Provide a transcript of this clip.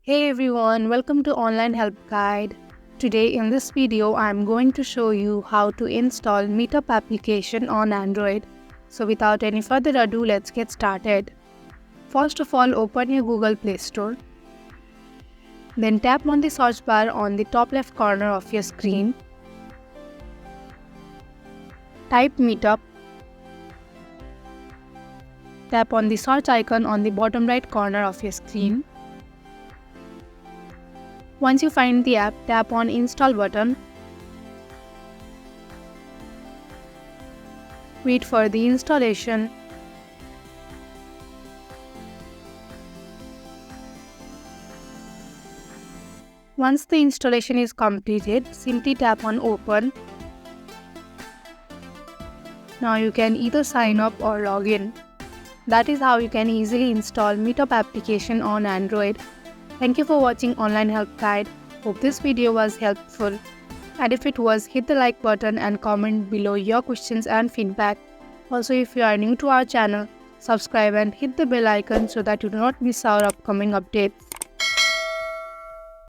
Hey everyone, welcome to Online Help Guide. Today in this video, I'm going to show you how to install Meetup application on Android. So without any further ado, let's get started. First of all, open your Google Play Store. Then tap on the search bar on the top left corner of your screen. Type Meetup. Tap on the search icon on the bottom right corner of your screen. Once you find the app, tap on Install button. Wait for the installation. Once the installation is completed, simply tap on Open. Now you can either sign up or log in. That is how you can easily install Meetup application on Android. Thank you for watching Online Help Guide. Hope this video was helpful. And if it was, hit the like button and comment below your questions and feedback. Also, if you are new to our channel, subscribe and hit the bell icon so that you do not miss our upcoming updates.